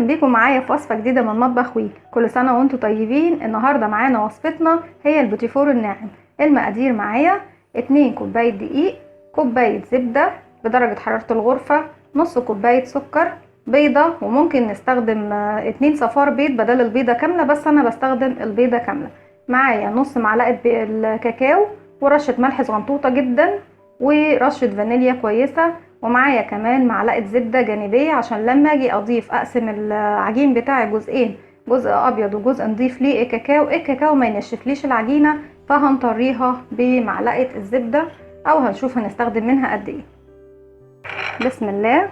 اهلا بيكم معايا في وصفه جديده من مطبخ وي. كل سنه وانتم طيبين. النهارده معانا وصفتنا هي البوتيفور الناعم. المقادير معايا 2 كوبايه دقيق، كوبايه زبده بدرجه حراره الغرفه، نص كوبايه سكر، بيضه، وممكن نستخدم 2 صفار بيض بدل البيضه كامله، بس انا بستخدم البيضه كامله. معايا نص معلقه الكاكاو ورشه ملح صغنطوطه جدا ورشه فانيليا كويسه، ومعايا كمان معلقه زبده جانبيه عشان لما اجي اقسم العجين بتاعي جزئين، جزء ابيض وجزء نضيف ليه الكاكاو ما ينشفليش العجينه، فهنطريها بمعلقه الزبده او هنشوف هنستخدم منها قد ايه. بسم الله.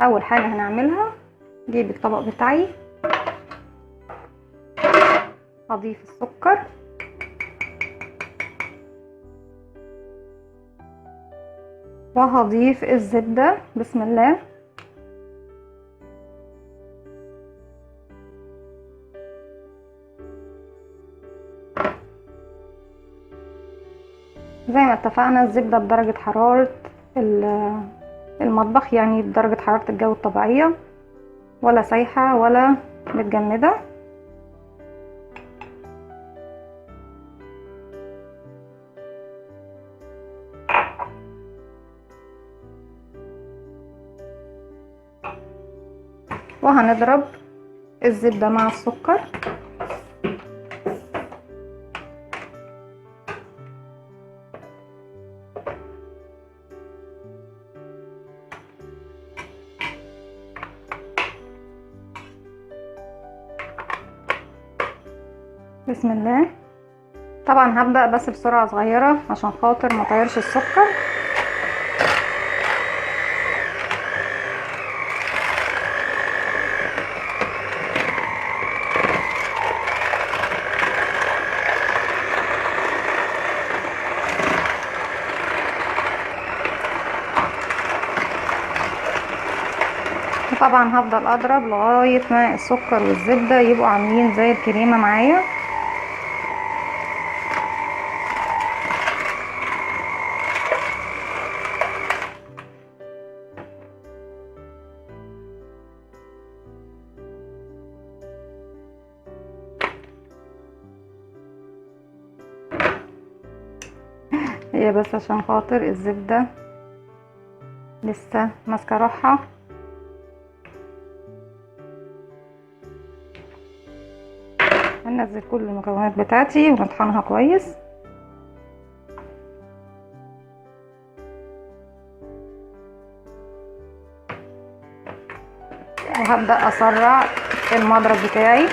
اول حاجه هنعملها جيب الطبق بتاعي، هضيف السكر وهضيف الزبدة. بسم الله. زي ما اتفقنا الزبدة بدرجة حرارة المطبخ، يعني بدرجة حرارة الجو الطبيعية، ولا سايحة ولا متجمدة. وهنضرب الزبدة مع السكر بسم الله. طبعا هبدأ بس بسرعة صغيرة عشان خاطر ما طيرش السكر. طبعا هفضل اضرب لغاية ما السكر والزبدة يبقوا عاملين زي الكريمة معايا. هي بس عشان خاطر الزبدة لسه ماسكة روحها. هنزل كل المكونات بتاعتي ونطحنها كويس، وهبدأ اسرع المضرب بتاعي.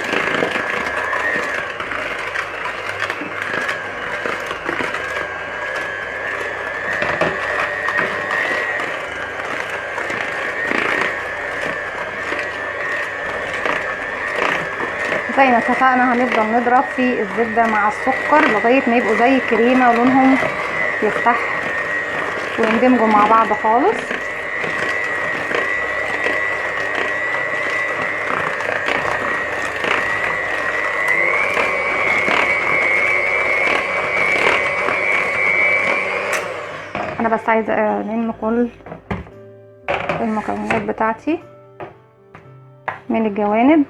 زي ما اتفقنا هنفضل نضرب في الزبدة مع السكر لغاية ما يبقوا زي الكريمة ولونهم يفتح ويندمجوا مع بعض خالص. انا بس عايزة الم كل المكونات بتاعتي من الجوانب.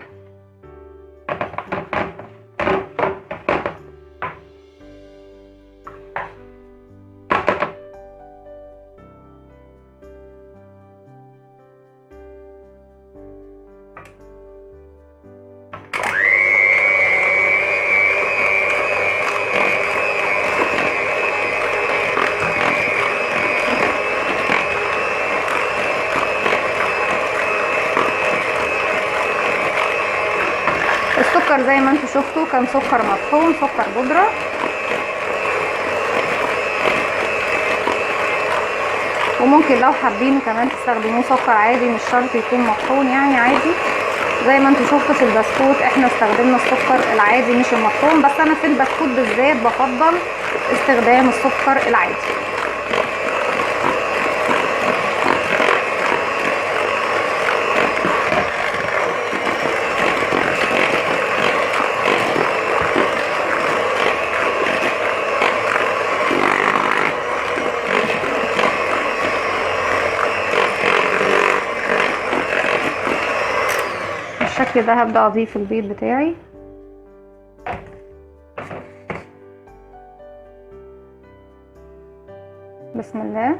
السكر زي ما انتم شفتوا كان سكر مطحون، سكر بودرة. وممكن لو حابين كمان تستخدموه سكر عادي، مش شرط يكون مطحون، يعني عادي. زي ما انتم شفتوا في البسكوت احنا استخدمنا السكر العادي مش المطحون، بس انا في البسكوت بالذات بفضل استخدام السكر العادي. بالشكل ده هبدأ اضيف البيض بتاعي. بسم الله.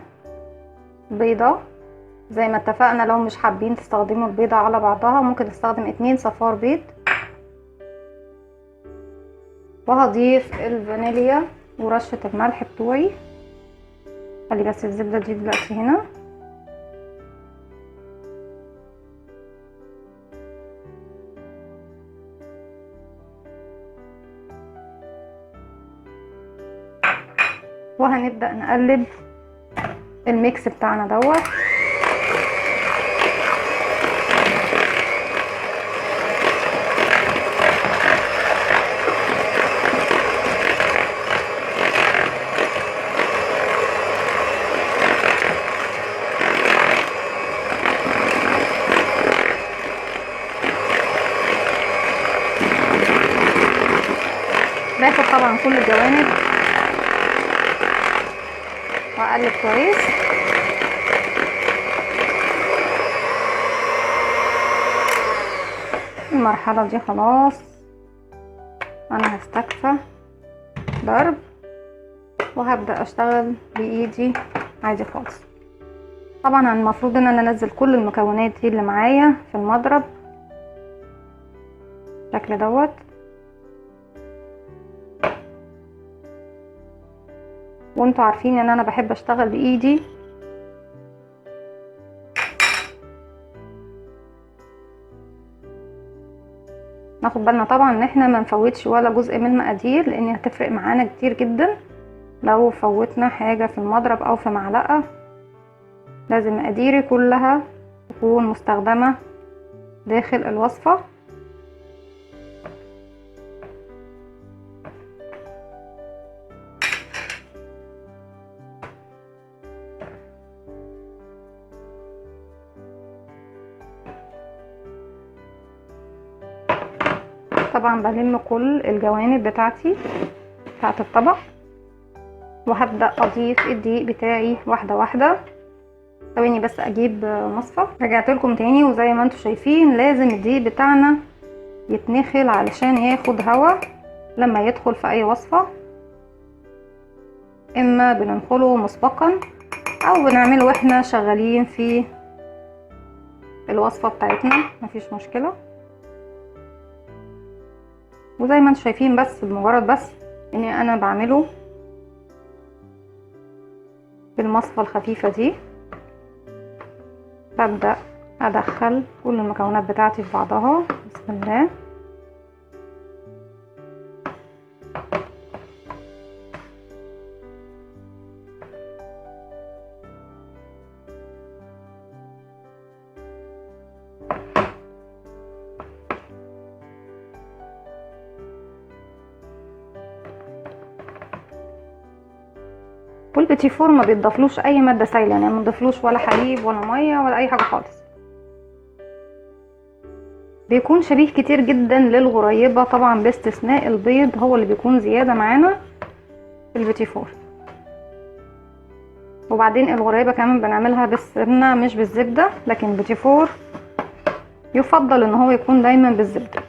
بيضة زي ما اتفقنا، لو مش حابين تستخدموا البيضة على بعضها ممكن تستخدم 2 صفار بيض. وهضيف الفانيليا ورشة الملح بتوعي. خلي بس الزبدة دي دلوقتي هنا. وهنبدأ نقلب الميكس بتاعنا دوت. باخد طبعا كل الجوانب واقلب كويس. المرحلة دي خلاص انا هستكفى ضرب وهبدأ اشتغل بايدي عادي خالص. طبعا المفروض ان انا انزل كل المكونات دي اللي معايا في المضرب بالشكل دوت. وانتوا عارفين ان انا بحب اشتغل بايدي. ناخد بالنا طبعا ان احنا ما نفوتش ولا جزء من المقادير، لان هتفرق معانا كتير جدا. لو فوتنا حاجة في المضرب او في معلقة لازم مقاديري كلها تكون مستخدمة داخل الوصفة. طبعا بلم كل الجوانب بتاعتي بتاعت الطبق، وهبدأ اضيف الدقيق بتاعي واحدة واحدة. ثواني بس اجيب مصفى. رجعت لكم تاني، وزي ما انتم شايفين لازم الدقيق بتاعنا يتنخل علشان ياخد هوا لما يدخل في اي وصفة. اما بننخله مسبقا او بنعمله واحنا شغالين في الوصفة بتاعتنا، مفيش مشكلة. وزي ما انتم شايفين بس بمجرد بس اني انا بعمله بالمصفى الخفيفة دي ببدأ ادخل كل المكونات بتاعتي في بعضها. بسم الله. والبيتي فور ما بيتضافلوش اي ماده سائله، يعني ما نضيفلوش ولا حليب ولا ميه ولا اي حاجه خالص. بيكون شبيه كتير جدا للغريبه طبعا، باستثناء البيض هو اللي بيكون زياده معانا في البيتي فور. وبعدين الغريبه كمان بنعملها بالسمنه مش بالزبده، لكن البيتي فور يفضل ان هو يكون دايما بالزبده.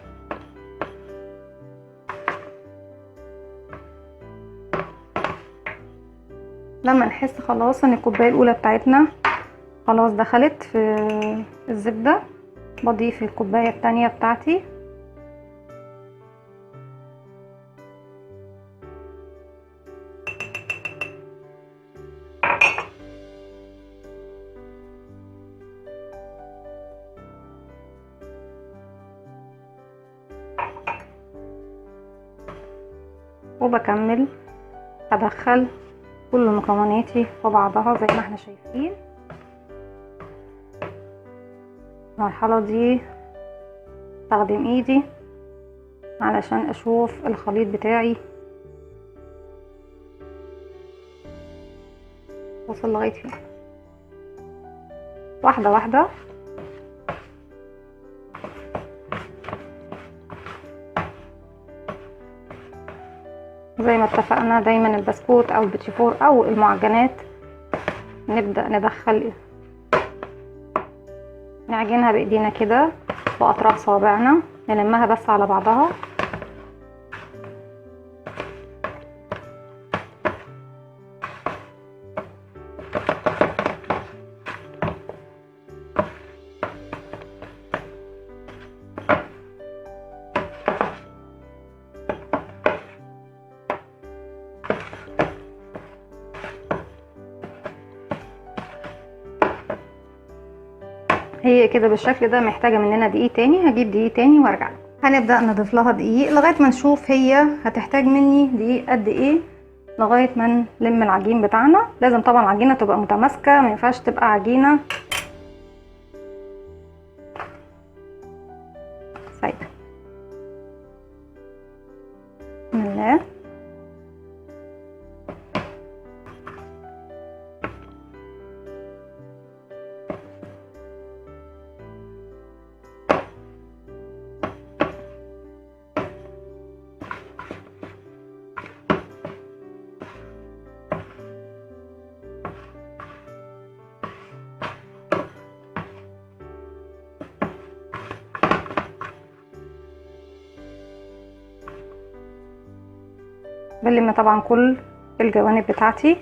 لما نحس خلاص ان الكوبايه الاولى بتاعتنا خلاص دخلت في الزبده بضيف الكوبايه التانية بتاعتي. وبكمل ادخل كل مكوناتي في بعضها زي ما احنا شايفين. المرحلة دي استخدم ايدي علشان اشوف الخليط بتاعي وصل لغاية فين. واحدة واحدة زي ما اتفقنا. دايما البسكوت او البيتي فور او المعجنات نبدأ ندخل نعجنها بايدينا كده باطراف صوابعنا نلمها بس على بعضها. هي كده بالشكل ده. محتاجه مننا دقيق تاني، هجيب دقيق تاني وارجع. هنبدا نضيف لها دقيق لغايه ما نشوف هي هتحتاج مني دقيق قد ايه، لغايه ما نلم العجين بتاعنا. لازم طبعا العجينه تبقى متماسكه، ما ينفعش تبقى عجينه سايبه. بسم الله. بلم طبعا كل الجوانب بتاعتي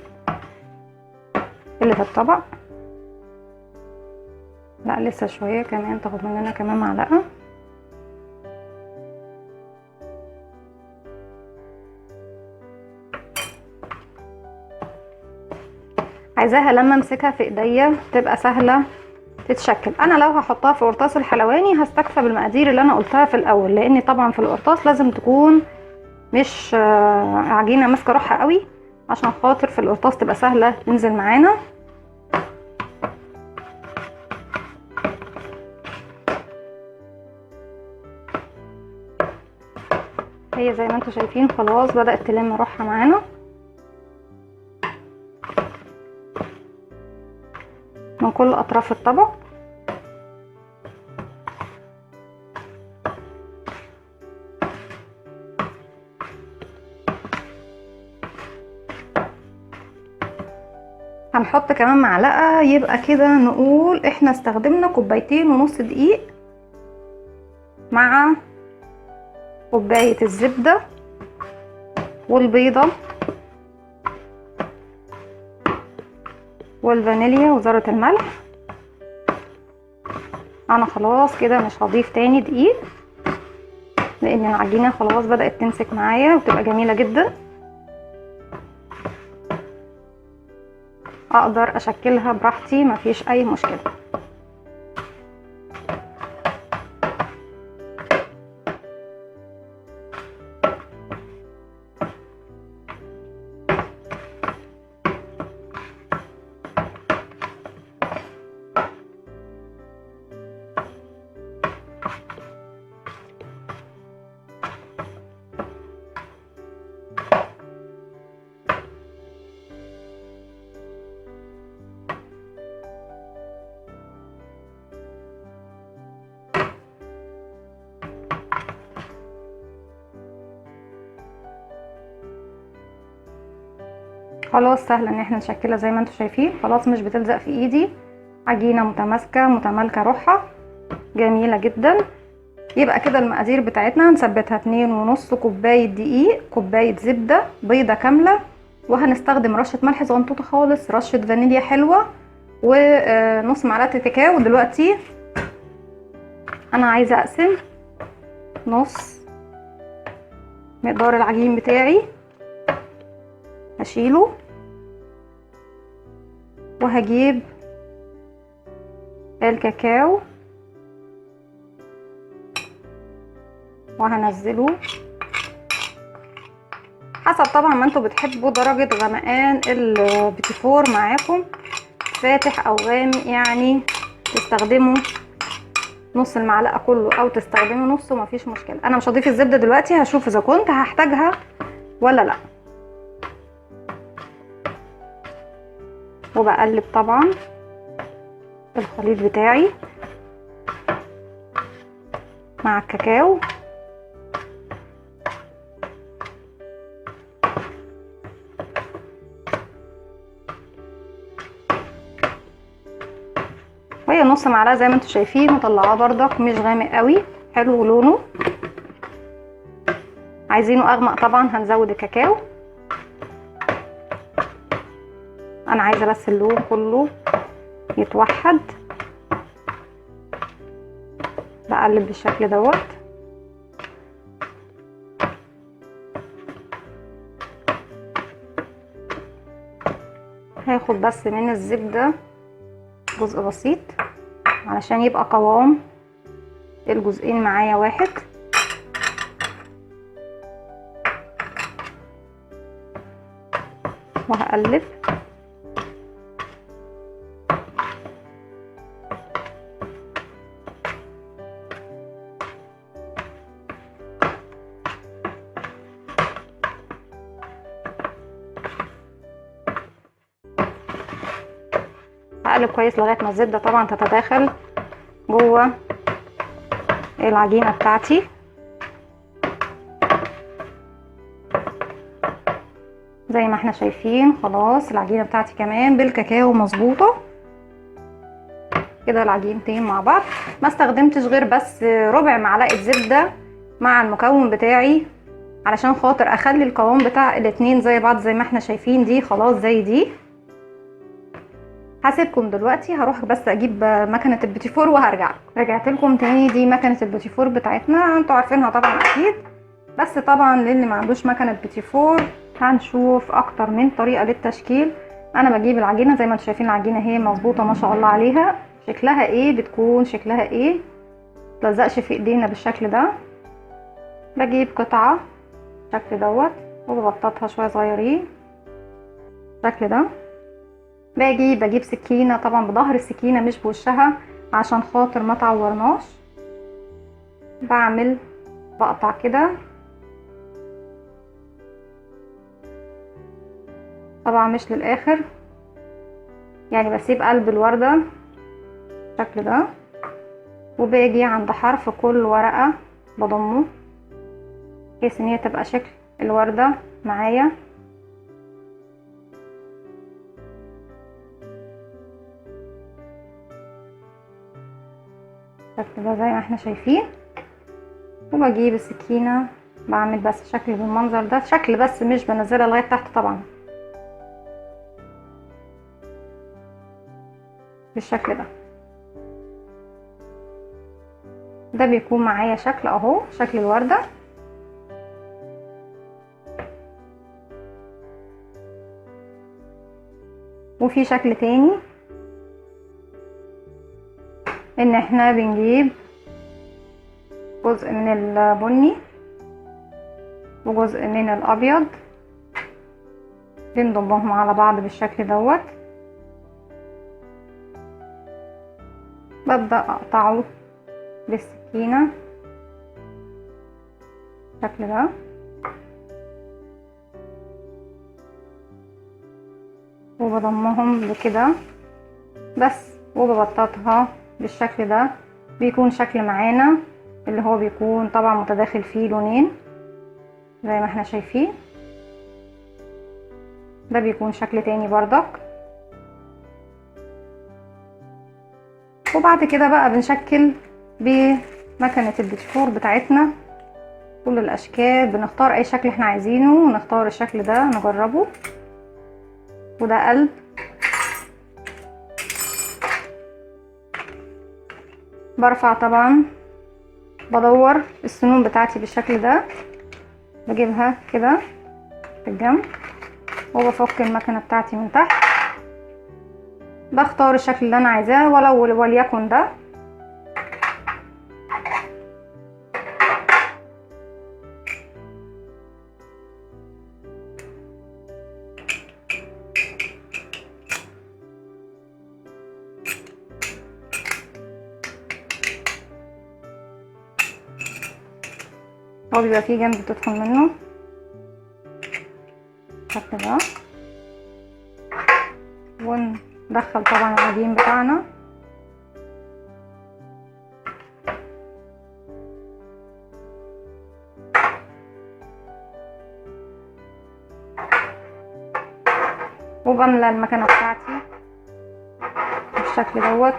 اللي في الطبق. لا لسه شويه كمان، تاخد مننا كمان معلقه. عايزاها لما امسكها في ايديا تبقى سهله تتشكل. انا لو هحطها في قرطاس الحلواني هستكفى بالمقادير اللي انا قلتها في الاول، لان طبعا في القرطاس لازم تكون مش عجينه ماسكه روحها قوي، عشان خاطر في القرطاس تبقى سهله تنزل معانا. هي زي ما انتم شايفين خلاص بدأت تلم روحها معانا من كل اطراف الطبق. هنحط كمان معلقه، يبقى كده نقول احنا استخدمنا 2.5 كوب دقيق مع كوبايه الزبده والبيضه والفانيليا وذره الملح. انا خلاص كده مش هضيف تاني دقيق، لان العجينه خلاص بدات تمسك معايا وتبقى جميله جدا. اقدر اشكلها براحتي، مفيش اي مشكله. خلاص سهل ان احنا نشكلها زي ما انتم شايفين. خلاص مش بتلزق في ايدي، عجينه متماسكه متمالكه روحها جميله جدا. يبقى كده المقادير بتاعتنا هنثبتها 2.5 كوبايه دقيق، كوبايه زبده، بيضه كامله، وهنستخدم رشه ملح صغنطوطه خالص، رشه فانيليا حلوه، ونص معلقه كاكاو. دلوقتي انا عايزه اقسم نص مقدار العجين بتاعي، هشيله وهجيب الكاكاو وهنزله حسب طبعا ما انتوا بتحبوا درجة غمقان البيتيفور معاكم، فاتح او غامق. يعني تستخدموا نص المعلقة كله او تستخدموا نصه، مفيش مشكلة. انا مش هضيف الزبدة دلوقتي، هشوف اذا كنت هحتاجها ولا لا. وبقلب طبعا الخليط بتاعي مع الكاكاو. وهي نص معلقه زي ما انتم شايفين، وطلعاه بردك مش غامق قوي، حلو لونه. عايزينه اغمق طبعا هنزود الكاكاو. انا عايزه بس اللون كله يتوحد. بقلب بالشكل دوت. هاخد بس من الزبده جزء بسيط علشان يبقى قوام الجزئين معايا واحد. وهقلب. هقلب كويس لغايه ما الزبده طبعا تتداخل جوه العجينه بتاعتي. زي ما احنا شايفين خلاص العجينه بتاعتي كمان بالكاكاو مظبوطه كده. العجينتين مع بعض ما استخدمتش غير بس ربع معلقه زبده مع المكون بتاعي علشان خاطر اخلي القوام بتاع الاتنين زي بعض. زي ما احنا شايفين دي خلاص زي دي. هسيبكم دلوقتي، هروح بس اجيب مكنه البيتي فور وهرجع. رجعت لكم تاني. دي مكنه البيتي فور بتاعتنا، انتوا عارفينها طبعا اكيد، بس طبعا للي ما عندوش مكنه بيتي فور هنشوف اكتر من طريقه للتشكيل. انا بجيب العجينه زي ما انتوا شايفين، العجينه هي مظبوطه ما شاء الله عليها. شكلها ايه؟ بتكون شكلها ايه؟ متلزقش في ايدينا بالشكل ده. بجيب قطعه بالشكل دوت وببططها شويه صغيرين بالشكل ده. بجيب سكينه طبعا بظهر السكينه مش بوشها عشان خاطر ما تعورناش. بقطع كده طبعا مش للاخر، يعني بسيب قلب الورده بالشكل ده. وباجي عند حرف كل ورقه بضمه بحيث ان هي تبقى شكل الورده معايا. بالشكل ده زي ما احنا شايفين. وبجيب السكينه بعمل بس شكل بالمنظر ده، شكل بس مش بنزلها لغايه تحت طبعا بالشكل ده. ده بيكون معايا شكل اهو، شكل الورده. وفي شكل تاني ان احنا بنجيب جزء من البني وجزء من الابيض بنضمهم على بعض بالشكل دوت. ببدأ اقطعه بالسكينة بالشكل ده. وبضمهم بكده بس وببططها بالشكل ده. بيكون شكل معانا اللي هو بيكون طبعا متداخل فيه لونين زي ما احنا شايفين. ده بيكون شكل تاني بردك. وبعد كده بقى بنشكل بمكنة البيتي فور بتاعتنا كل الاشكال. بنختار اي شكل احنا عايزينه ونختار الشكل ده نجربه. وده قلب. برفع طبعا بدور السنون بتاعتي بالشكل ده، بجيبها كده في الجنب وبفك المكنه بتاعتي من تحت. بختار الشكل اللي انا عايزاه وليكن ده. هو بيبقى فيه جنب تدخل منه بالشكل ده. وندخل طبعا العجين بتاعنا وبملى المكنه بتاعتي بالشكل دوت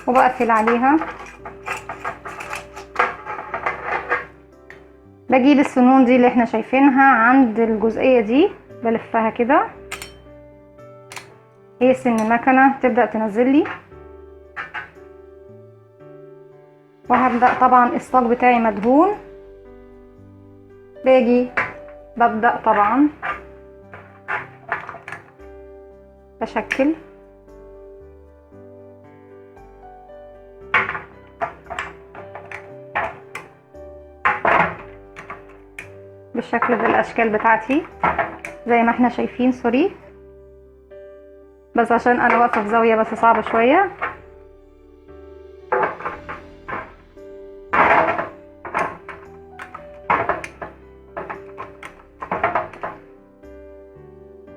وبقفل عليها. بجيب السنون دي اللي احنا شايفينها عند الجزئية دي، بلفها كده بحيث ان المكنة تبدأ تنزل لي. وهبدأ طبعا الصاج بتاعي مدهون، باجي ببدأ طبعا بشكل بالشكل بالاشكال بتاعتي زي ما احنا شايفين. سوري بس عشان انا واقفه في زاويه بس صعبه شويه.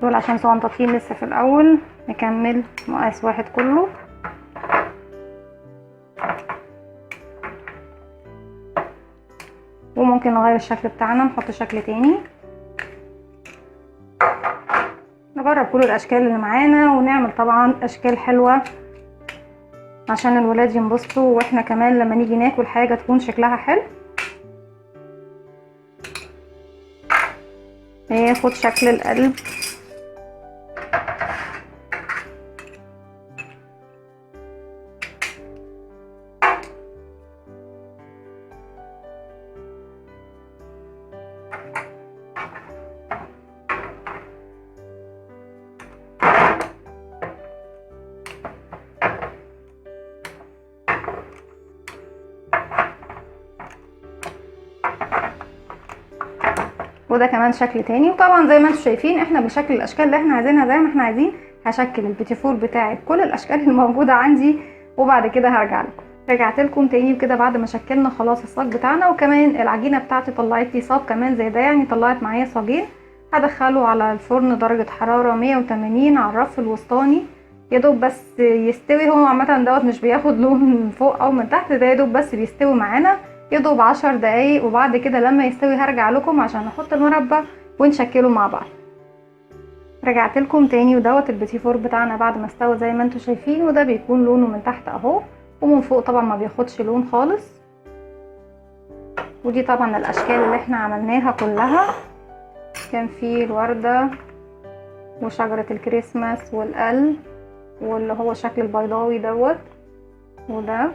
دول عشان صغنطاطين لسه في الاول، نكمل مقاس واحد كله. وممكن نغير الشكل بتاعنا نحط شكل تاني، نجرب كل الاشكال اللي معانا ونعمل طبعا اشكال حلوة عشان الولاد ينبسطوا، واحنا كمان لما نيجي ناكل حاجة تكون شكلها حلو. ياخد شكل القلب. وده كمان شكل تاني. وطبعا زي ما انتم شايفين احنا بنشكل الاشكال اللي احنا عايزينها زي ما احنا عايزين. هشكل البيتي فور بتاعي بكل الاشكال الموجوده عندي وبعد كده هرجع لكم. رجعت لكم تاني كده بعد ما شكلنا خلاص الصاج بتاعنا، وكمان العجينه بتاعتي طلعت لي صاج كمان زي ده، يعني طلعت معايا صاجين. هدخله على الفرن درجه حراره 180 على الرف الوسطاني، يا دوب بس يستوي. هو عامه دوت مش بياخد لون من فوق او من تحت، ده يا دوب بس بيستوي معانا يا دوب 10 دقايق. وبعد كده لما يستوي هرجع لكم عشان نحط المربى ونشكله مع بعض. رجعت لكم تاني، ودوت البيتي فور بتاعنا بعد ما استوى زي ما انتم شايفين. وده بيكون لونه من تحت اهو، ومن فوق طبعا ما بياخدش لون خالص. ودي طبعا الاشكال اللي احنا عملناها كلها، كان فيه الوردة وشجرة الكريسماس والقلب واللي هو شكل البيضاوي دوت وده.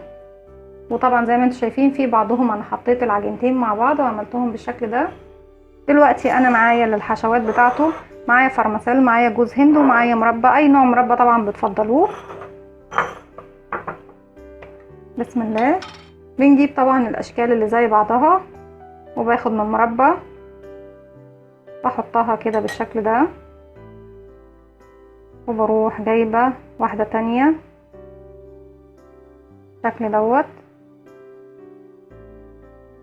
وطبعا زي ما انتم شايفين في بعضهم انا حطيت العجينتين مع بعض وعملتهم بالشكل ده. دلوقتي انا معايا للحشوات بتاعته، معايا فرماسيل، معايا جوز هند، ومعايا مربى. اي نوع مربى طبعا بتفضلوه. بسم الله. بنجيب طبعا الاشكال اللي زي بعضها وباخد من المربى بحطها كده بالشكل ده، وبروح جايبة واحدة تانية بالشكل دوت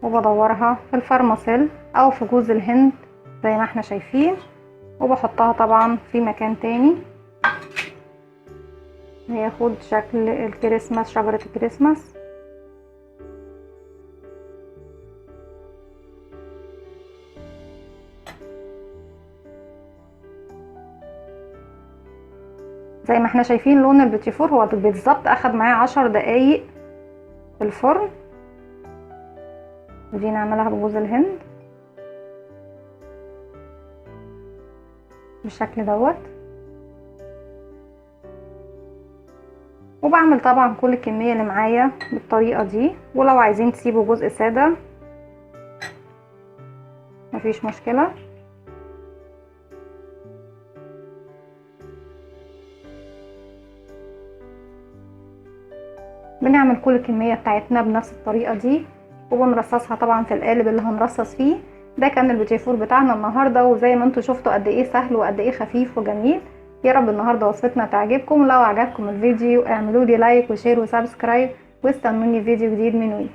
وبدورها في الفرماسيل او في جوز الهند زي ما احنا شايفين، وبحطها طبعا في مكان تاني هياخد شكل الكريسماس، شجرة الكريسماس. زي ما احنا شايفين لون البيتي فور هو بالظبط اخد معايا 10 دقايق في الفرن. ودي نعملها بجوز الهند بالشكل دوت. وبعمل طبعا كل الكمية اللي معايا بالطريقة دي، ولو عايزين تسيبوا جزء سادة مفيش مشكلة. بنعمل كل الكمية بتاعتنا بنفس الطريقة دي وبنرصصها طبعا في القالب اللي هنرصص فيه. ده كان البيتي فور بتاعنا النهارده، وزي ما انتم شفتوا قد ايه سهل وقد ايه خفيف وجميل. يا رب النهارده وصفتنا تعجبكم. لو عجبكم الفيديو اعملوا لي لايك وشير وسبسكرايب، واستنوني فيديو جديد من وي.